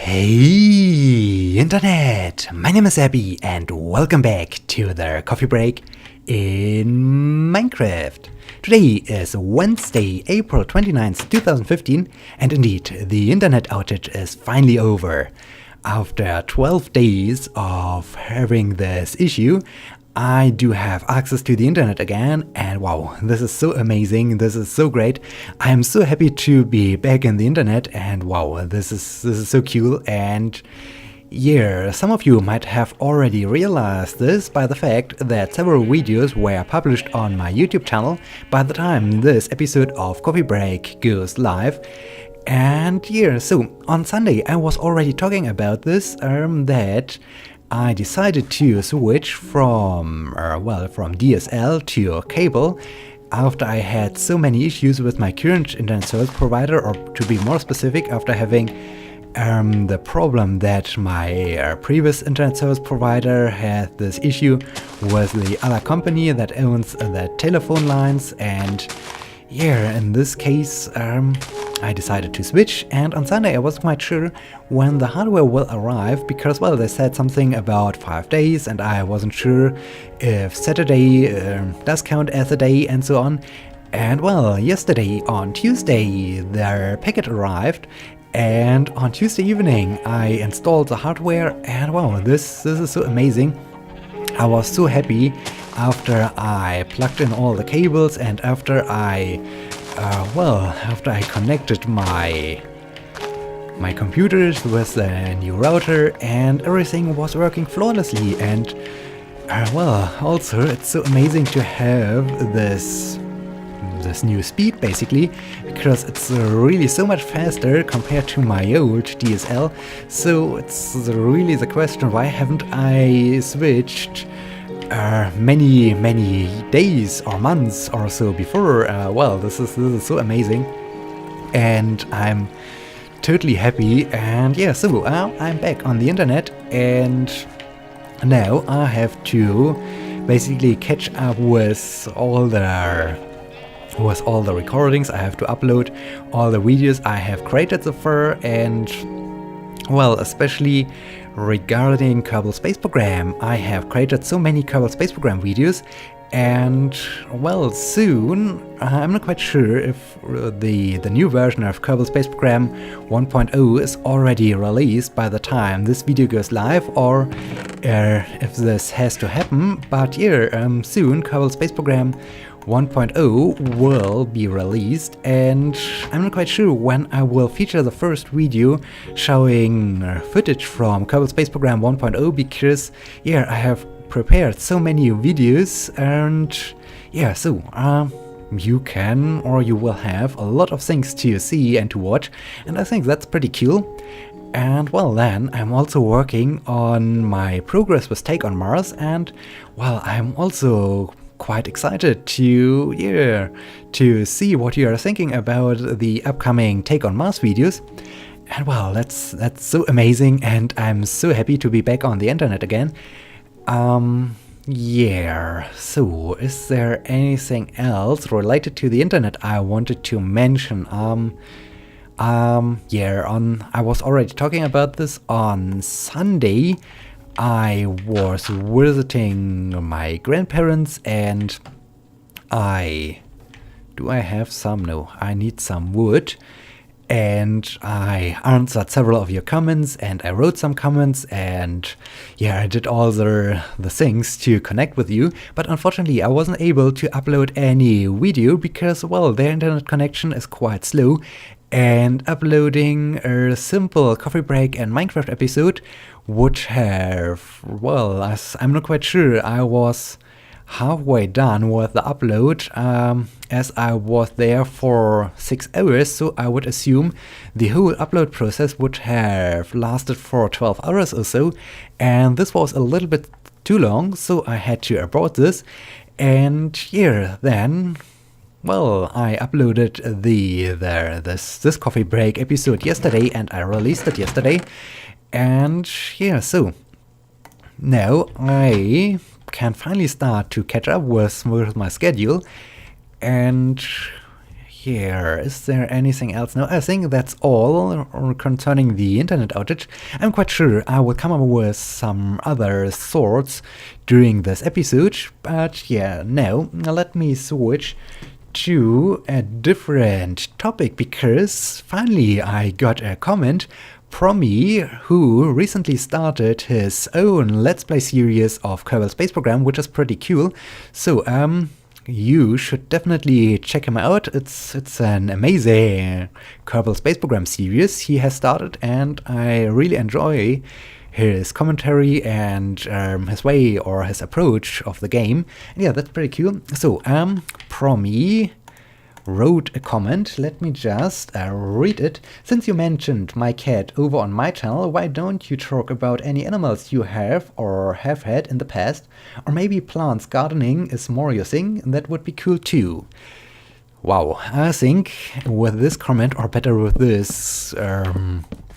Hey Internet! My name is Sebbi and welcome back to the coffee break in Minecraft. Today is Wednesday, April 29th, 2015, and indeed the internet outage is finally over. After 12 days of having this issue, I do have access to the internet again, and wow, this is so amazing, this is so great. I am so happy to be back in the internet, and wow, this is so cool. And yeah, some of you might have already realized this by the fact that several videos were published on my YouTube channel by the time this episode of Coffee Break goes live. And yeah, so on Sunday I was already talking about this, that I decided to switch from DSL to cable after I had so many issues with my current internet service provider, or to be more specific, after having the problem that my previous internet service provider had this issue with the other company that owns the telephone lines. And yeah, in this case I decided to switch, and on Sunday I wasn't quite sure when the hardware will arrive because, well, they said something about 5 days and I wasn't sure if Saturday does count as a day and so on. And well, yesterday on Tuesday their packet arrived, and on Tuesday evening I installed the hardware, and wow, this is so amazing. I was so happy after I plugged in all the cables and after I connected my computers with the new router, and everything was working flawlessly. And also it's so amazing to have this new speed, basically, because it's really so much faster compared to my old DSL. So it's really the question, why haven't I switched many days or months or so before? This is so amazing, and I'm totally happy. And yeah, so I'm back on the internet, and now I have to basically catch up with all the recordings. I have to upload all the videos I have created so far, and well, especially regarding Kerbal Space Program, I have created so many Kerbal Space Program videos, and well, soon, I'm not quite sure if the new version of Kerbal Space Program 1.0 is already released by the time this video goes live, or if this has to happen. But yeah, soon Kerbal Space Program 1.0 will be released, and I'm not quite sure when I will feature the first video showing footage from Kerbal Space Program 1.0, because yeah, I have prepared so many videos, and yeah, so you can, or you will have, a lot of things to see and to watch, and I think that's pretty cool. And well, then I'm also working on my progress with Take on Mars, and well, I'm also quite excited to see what you are thinking about the upcoming Take on Mars videos. And well, that's so amazing, and I'm so happy to be back on the internet again. Yeah, so is there anything else related to the internet I wanted to mention? I was already talking about this on Sunday. I was visiting my grandparents, and I have some? No, I need some wood. And I answered several of your comments, and I wrote some comments, and yeah, I did all the things to connect with you. But unfortunately, I wasn't able to upload any video because, well, their internet connection is quite slow, and uploading a simple Coffee Break and Minecraft episode would have, well, I'm not quite sure. I was halfway done with the upload, as I was there for 6 hours, so I would assume the whole upload process would have lasted for 12 hours or so, and this was a little bit too long, so I had to abort this. And yeah, then, well, I uploaded this Coffee Break episode yesterday, and I released it yesterday. And yeah, so now I can finally start to catch up with my schedule. And yeah, is there anything else? No, I think that's all concerning the internet outage. I'm quite sure I will come up with some other thoughts during this episode, but yeah, now let me switch to a different topic, because finally I got a comment from me who recently started his own Let's Play series of Kerbal Space Program, which is pretty cool. So you should definitely check him out. It's an amazing Kerbal Space Program series he has started, and I really enjoy his commentary and his way or his approach of the game. And yeah, that's pretty cool. So Promi wrote a comment. Let me just read it. Since you mentioned my cat over on my channel, why don't you talk about any animals you have or have had in the past? Or maybe plants, gardening is more your thing? That would be cool too. Wow, I think with this comment, or better with this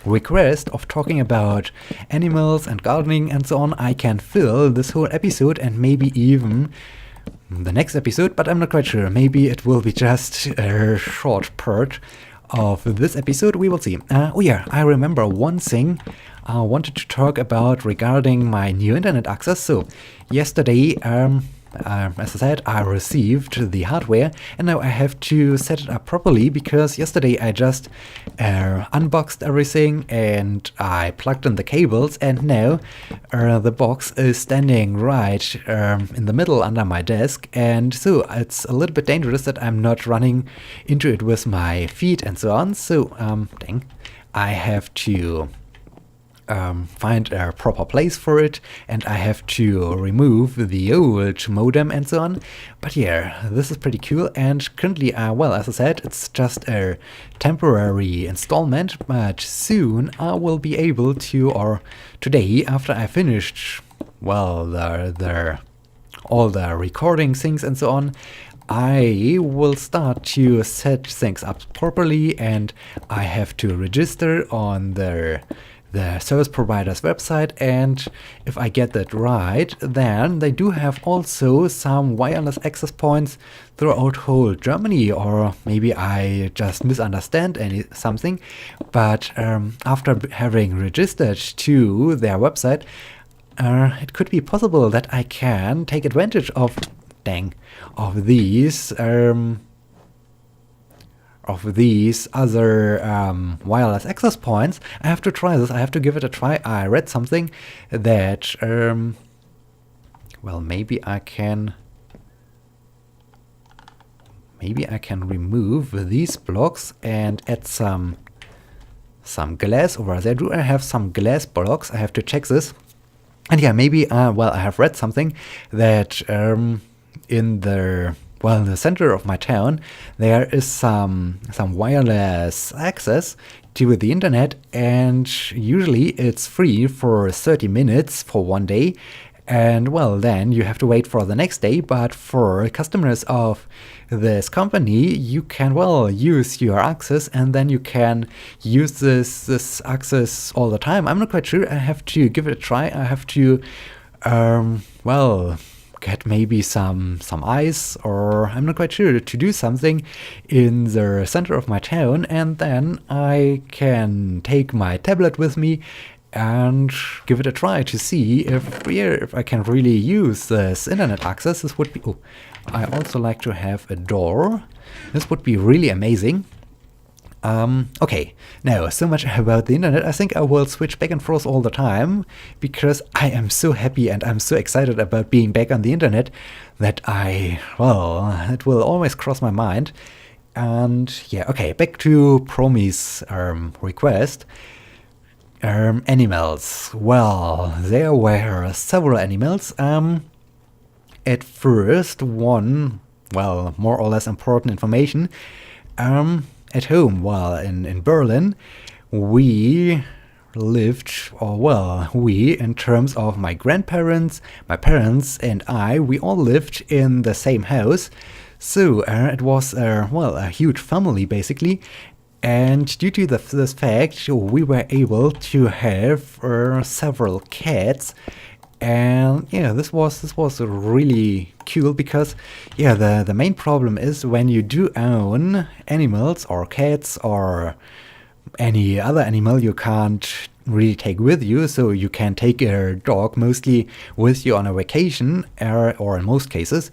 request of talking about animals and gardening and so on, I can fill this whole episode and maybe even the next episode, but I'm not quite sure. Maybe it will be just a short part of this episode. We will see. Oh yeah, I remember one thing I wanted to talk about regarding my new internet access. So yesterday, as I said, I received the hardware, and now I have to set it up properly, because yesterday I just unboxed everything and I plugged in the cables, and now the box is standing right in the middle under my desk, and so it's a little bit dangerous that I'm not running into it with my feet and so on. So I have to find a proper place for it, and I have to remove the old modem and so on. But yeah, this is pretty cool, and currently, well, as I said, it's just a temporary installment, but soon I will be able to, or today, after I finished, well, all the recording things and so on, I will start to set things up properly, and I have to register on the service provider's website, and if I get that right, then they do have also some wireless access points throughout whole Germany, or maybe I just misunderstand something, but after having registered to their website, it could be possible that I can take advantage of these other wireless access points. I have to try this. I have to give it a try. I read something that, well, maybe I can remove these blocks and add some glass over there. Do I have some glass blocks? I have to check this. And yeah, maybe, well, I have read something that in the center of my town, there is some wireless access to the internet, and usually it's free for 30 minutes for one day, and well, then you have to wait for the next day. But for customers of this company, you can, well, use your access, and then you can use this access all the time. I'm not quite sure. I have to give it a try. I have to well, get maybe some ice, or I'm not quite sure, to do something in the center of my town, and then I can take my tablet with me and give it a try to see if I can really use this internet access. This would be, oh, I also like to have a door. This would be really amazing. Okay, now, so much about the internet. I think I will switch back and forth all the time, because I am so happy and I'm so excited about being back on the internet that it will always cross my mind. And yeah, okay, back to Promi's request. Animals. Well, there were several animals. At first, one, well, more or less important information. At home, well, in Berlin, we lived, or well, we, in terms of my grandparents, my parents, and we all lived in the same house. So it was, well, a huge family, basically. And due to this fact, we were able to have several cats. And yeah, this was really cool because yeah, the main problem is when you do own animals or cats or any other animal you can't really take with you, so you can take a dog mostly with you on a vacation, or in most cases,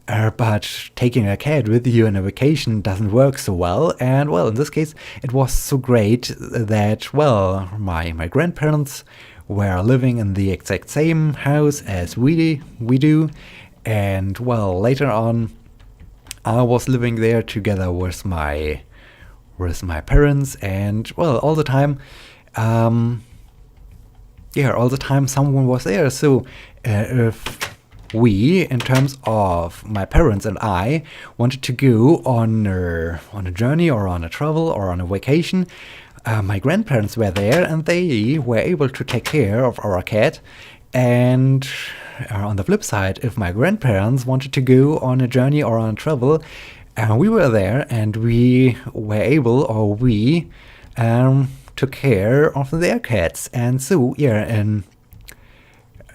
but taking a cat with you on a vacation doesn't work so well. And well, in this case, it was so great that, well, my grandparents were living in the exact same house as we do, and well, later on, I was living there together with my parents, and well, all the time, all the time someone was there. So if we, in terms of my parents and I, wanted to go on a journey or on a travel or on a vacation, my grandparents were there and they were able to take care of our cat. And on the flip side, if my grandparents wanted to go on a journey or on a travel, we were there and we were able, or we took care of their cats. And so, yeah, and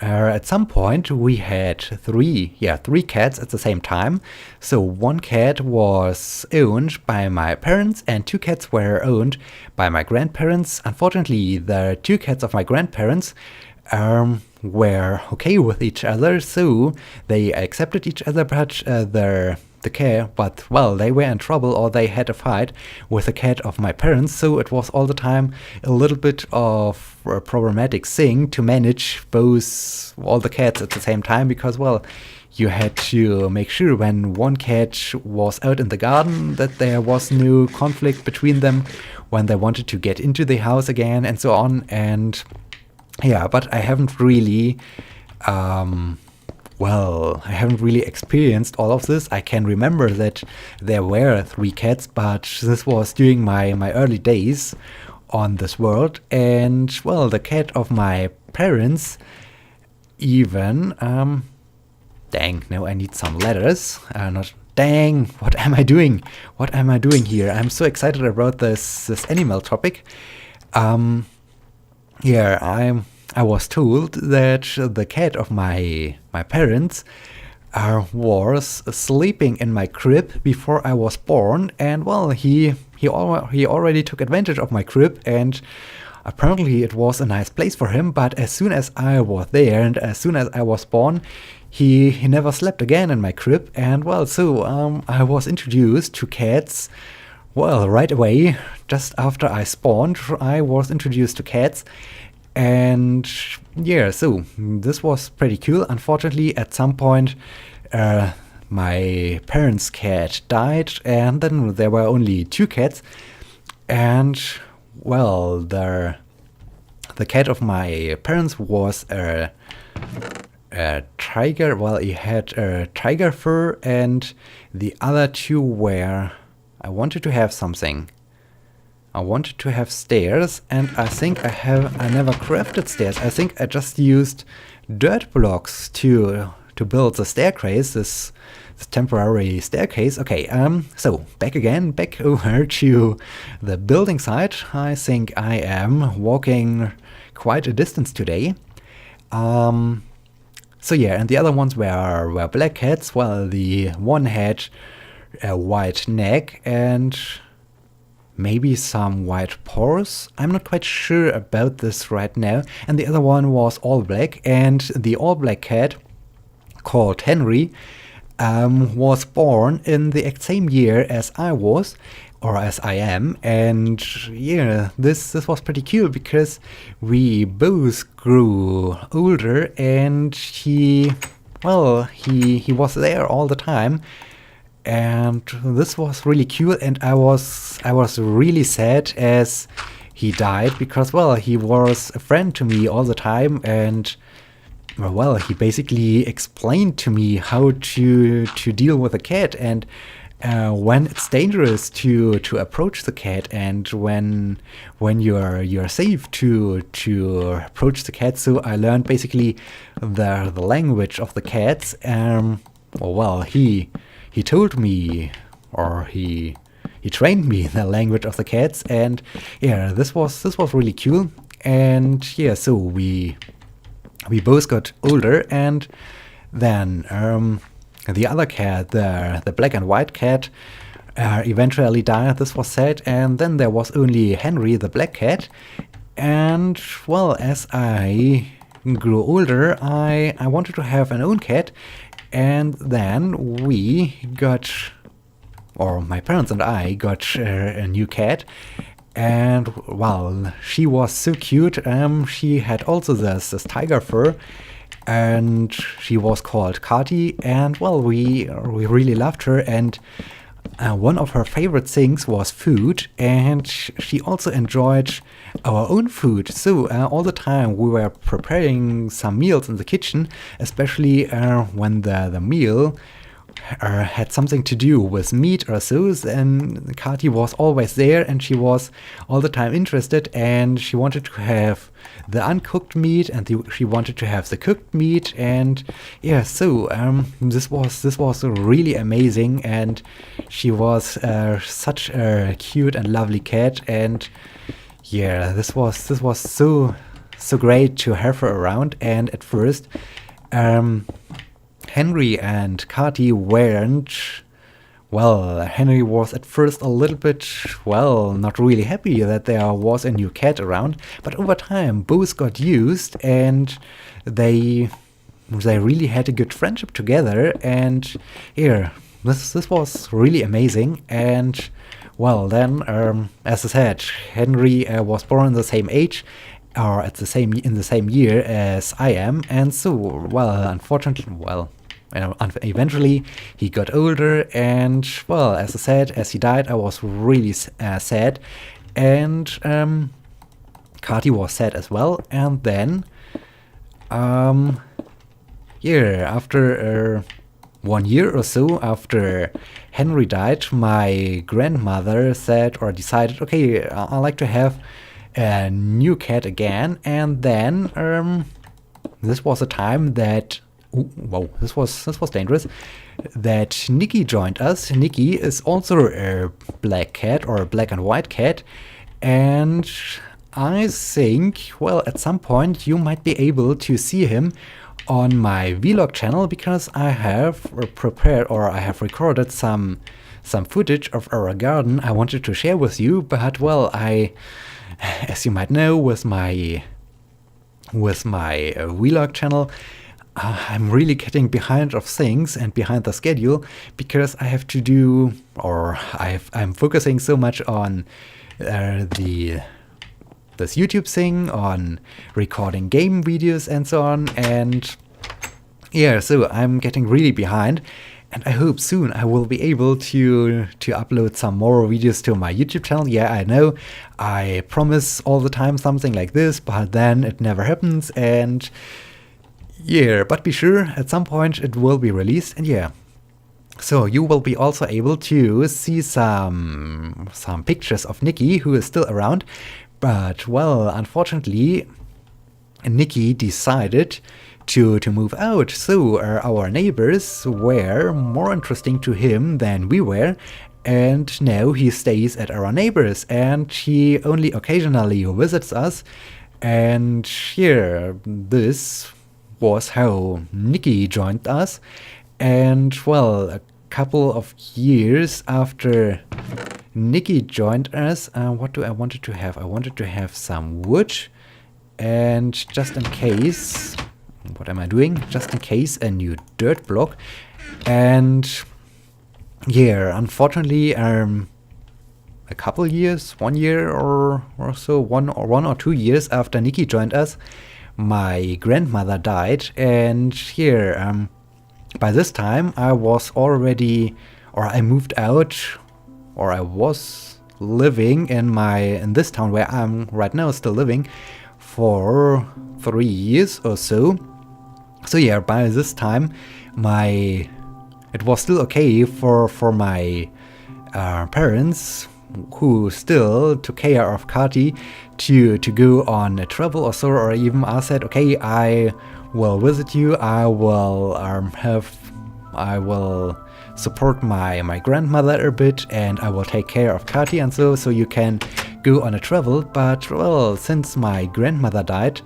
at some point we had three cats at the same time. So one cat was owned by my parents and two cats were owned by my grandparents. Unfortunately, the two cats of my grandparents were okay with each other, so they accepted each other, but they were in trouble, or they had a fight with the cat of my parents, so it was all the time a little bit of a problematic thing to manage all the cats at the same time, because, well, you had to make sure when one cat was out in the garden that there was no conflict between them when they wanted to get into the house again, and so on. And yeah, but I haven't really experienced all of this. I can remember that there were three cats, but this was during my early days on this world. And well, the cat of my parents even dang, now I need some letters. Dang, what am I doing? What am I doing here? I'm so excited about this animal topic. I was told that the cat of my parents was sleeping in my crib before I was born, and well, he already took advantage of my crib, and apparently it was a nice place for him. But as soon as I was there and as soon as I was born, he never slept again in my crib. And well, so I was introduced to cats. Well, right away, just after I spawned, I was introduced to cats. And yeah, so this was pretty cool. Unfortunately, at some point, my parents' cat died, and then there were only two cats. And well, the cat of my parents was a tiger. Well, he had a tiger fur, and the other two were. I wanted to have something. I wanted to have stairs, and I think I never crafted stairs. I think I just used dirt blocks to build the staircase, this temporary staircase. Okay, so back over to the building site. I think I am walking quite a distance today. So yeah, and the other ones were black cats. Well, the one had a white neck and maybe some white paws. I'm not quite sure about this right now. And the other one was all black, and the all black cat, called Henry, was born in the exact same year as I was, or as I am. And yeah, this was pretty cool because we both grew older, and he was there all the time. And this was really cool, and I was really sad as he died, because well, he was a friend to me all the time, and well, he basically explained to me how to deal with a cat, and when it's dangerous to approach the cat, and when you're safe to approach the cat. So I learned basically the language of the cats. He told me, or he trained me the language of the cats, and yeah, this was really cool. And yeah, so we we both got older, and then the other cat, the black and white cat, eventually died. This was sad, and then there was only Henry, the black cat. And well, as I grew older, I wanted to have an own cat, and then we got, or my parents and I got a new cat. And well, she was so cute. She had also this tiger fur, and she was called Kati. And well, we really loved her. And one of her favorite things was food, and she also enjoyed our own food. So all the time we were preparing some meals in the kitchen, especially when the meal had something to do with meat or so, and Kati was always there, and she was all the time interested, and she wanted to have the uncooked meat, and she wanted to have the cooked meat. And yeah, so this was really amazing, and she was such a cute and lovely cat. And yeah, this was so great to have her around. And at first Henry and Kati weren't, well, Henry was at first a little bit, well, not really happy that there was a new cat around, but over time both got used, and they really had a good friendship together. And yeah, this was really amazing. And well, then as I said, Henry was born in the same age, or in the same year as I am, and so well, unfortunately, well, eventually he got older, and well, as I said, as he died, I was really sad, and Kati was sad as well. And then after 1 year or so after Henry died, my grandmother said, or decided, okay, I like to have a new cat again. And then this was a time that, wow, this was dangerous, that Nikki joined us. Nikki is also a black cat, or a black and white cat, and I think, well, at some point you might be able to see him on my vlog channel, because I have prepared, or I have recorded some footage of our garden I wanted to share with you. But well, as you might know, with my vlog channel, I'm really getting behind of things and behind the schedule, because I have to do, or I'm focusing so much on this YouTube thing, on recording game videos and so on. And yeah, so I'm getting really behind, and I hope soon I will be able to upload some more videos to my YouTube channel. Yeah, I know I promise all the time something like this, but then it never happens. And yeah, but be sure at some point it will be released. And yeah, so you will be also able to see some pictures of Nikki, who is still around. But well, unfortunately, Nikki decided to move out, so our neighbors were more interesting to him than we were, and now he stays at our neighbors, and he only occasionally visits us. And here, this was how Nikki joined us. And well, a couple of years after Nikki joined us, what do I wanted to have? I wanted to have some wood, and just in case, what am I doing? Just in case, a new dirt block. And yeah, unfortunately, a couple years, 1 year or so, one or 2 years after Nikki joined us, my grandmother died. And here, by this time, I was already, or I moved out, or I was living in this town where I'm right now still living for 3 years or so. So yeah, by this time, it was still okay for my parents, who still took care of Kati, to go on a travel or so, or even I said, okay, I will visit you, I will support my grandmother a bit, and I will take care of Kati, and so you can go on a travel. But well, since my grandmother died,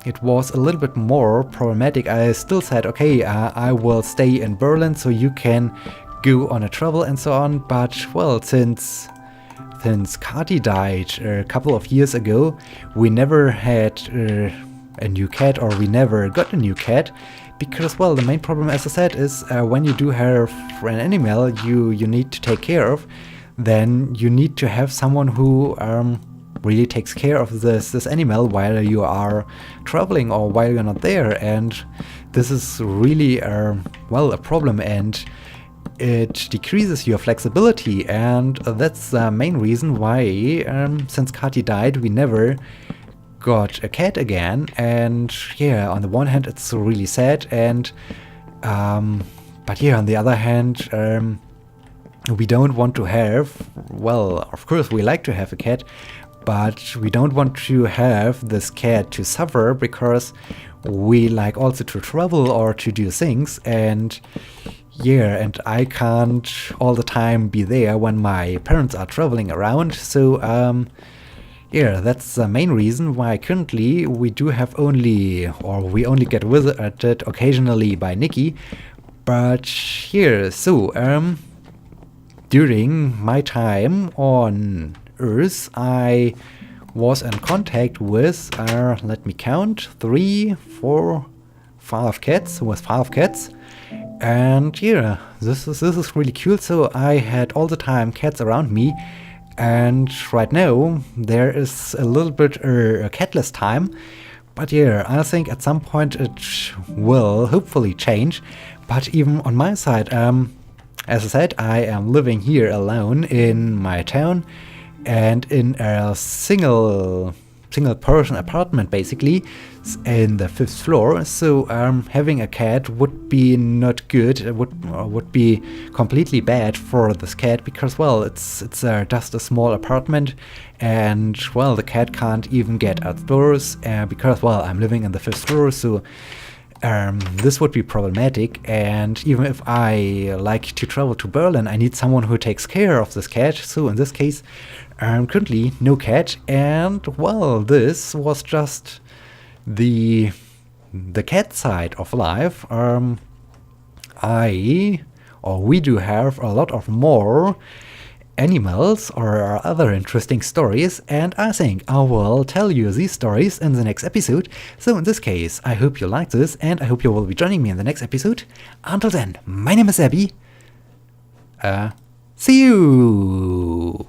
it was a little bit more problematic. I still said, okay, I will stay in Berlin so you can go on a travel and so on. But well, since Kati died a couple of years ago, we never had a new cat, or we never got a new cat. Because, well, the main problem, as I said, is when you do have an animal you need to take care of, then you need to have someone who really takes care of this animal while you are traveling or while you're not there. And this is really, well, a problem, and it decreases your flexibility. And that's the main reason why, since Kati died, we never got a cat again. And yeah, on the one hand it's really sad, and but yeah, on the other hand, we don't want to have, well, of course we like to have a cat, but we don't want to have this cat to suffer, because we like also to travel or to do things. And yeah, and I can't all the time be there when my parents are traveling around. So yeah, that's the main reason why currently we do have we only get visited occasionally by Nikki. But here, so during my time on Earth, I was in contact with, let me count, 3, 4, 5 cats, with 5 cats. And yeah, this is really cool. So I had all the time cats around me. And right now there is a little bit a catless time, but yeah, I think at some point it will hopefully change. But even on my side, as I said, I am living here alone in my town and in a single person apartment, basically, in the 5th floor. So having a cat would be not good. It would be completely bad for this cat, because, well, it's just a small apartment, and, well, the cat can't even get outdoors because, well, I'm living in the 5th floor. So this would be problematic. And even if I like to travel to Berlin, I need someone who takes care of this cat. So in this case, currently no cat. And, well, this was just the cat side of life. We do have a lot of more animals or other interesting stories, and I think I will tell you these stories in the next episode. So in this case, I hope you like this, and I hope you will be joining me in the next episode. Until then, my name is Sebbi. See you!